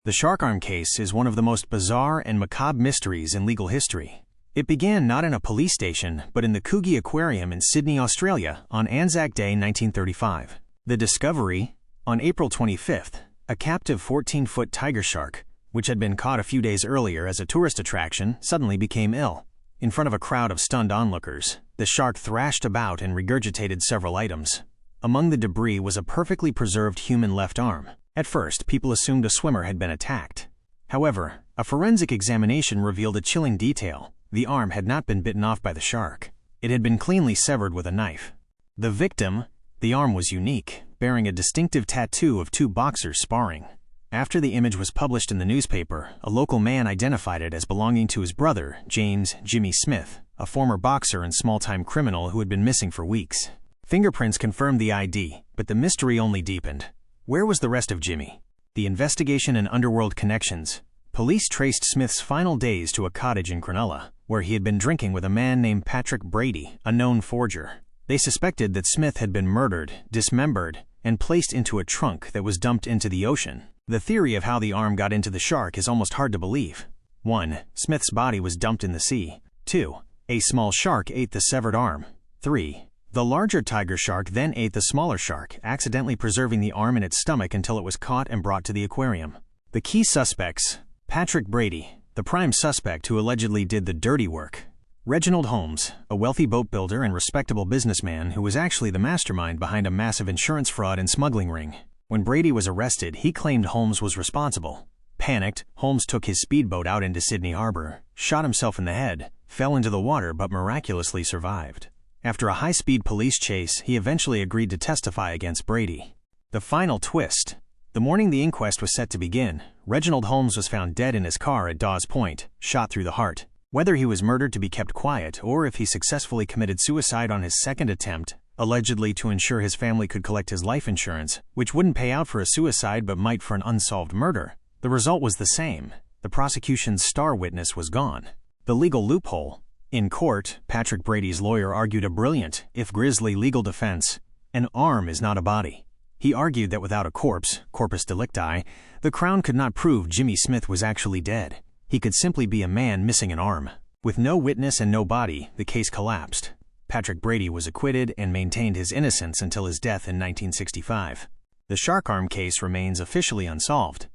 The shark arm case is one of the most bizarre and macabre mysteries in legal history. It began not in a police station, but in the Coogee Aquarium in Sydney, Australia, on Anzac Day 1935. The discovery, on April 25th, a captive 14-foot tiger shark, which had been caught a few days earlier as a tourist attraction, suddenly became ill. In front of a crowd of stunned onlookers, the shark thrashed about and regurgitated several items. Among the debris was a perfectly preserved human left arm. At first, people assumed a swimmer had been attacked. However, a forensic examination revealed a chilling detail. The arm had not been bitten off by the shark. It had been cleanly severed with a knife. The victim, the arm was unique, bearing a distinctive tattoo of two boxers sparring. After the image was published in the newspaper, a local man identified it as belonging to his brother, James "Jimmy" Smith, a former boxer and small-time criminal who had been missing for weeks. Fingerprints confirmed the ID, but the mystery only deepened. Where was the rest of Jimmy? The investigation and underworld connections. Police traced Smith's final days to a cottage in Cronulla, where he had been drinking with a man named Patrick Brady, a known forger. They suspected that Smith had been murdered, dismembered, and placed into a trunk that was dumped into the ocean. The theory of how the arm got into the shark is almost hard to believe. 1. Smith's body was dumped in the sea. 2. A small shark ate the severed arm. 3. The larger tiger shark then ate the smaller shark, accidentally preserving the arm in its stomach until it was caught and brought to the aquarium. The key suspects: Patrick Brady, the prime suspect who allegedly did the dirty work. Reginald Holmes, a wealthy boat builder and respectable businessman who was actually the mastermind behind a massive insurance fraud and smuggling ring. When Brady was arrested, he claimed Holmes was responsible. Panicked, Holmes took his speedboat out into Sydney Harbor, shot himself in the head, fell into the water but miraculously survived. After a high-speed police chase, he eventually agreed to testify against Brady. The final twist. The morning the inquest was set to begin, Reginald Holmes was found dead in his car at Dawes Point, shot through the heart. Whether he was murdered to be kept quiet or if he successfully committed suicide on his second attempt, allegedly to ensure his family could collect his life insurance, which wouldn't pay out for a suicide but might for an unsolved murder, the result was the same. The prosecution's star witness was gone. The legal loophole. In court, Patrick Brady's lawyer argued a brilliant, if grisly, legal defense: an arm is not a body. He argued that without a corpse, corpus delicti, the Crown could not prove Jimmy Smith was actually dead. He could simply be a man missing an arm. With no witness and no body, the case collapsed. Patrick Brady was acquitted and maintained his innocence until his death in 1965. The shark arm case remains officially unsolved.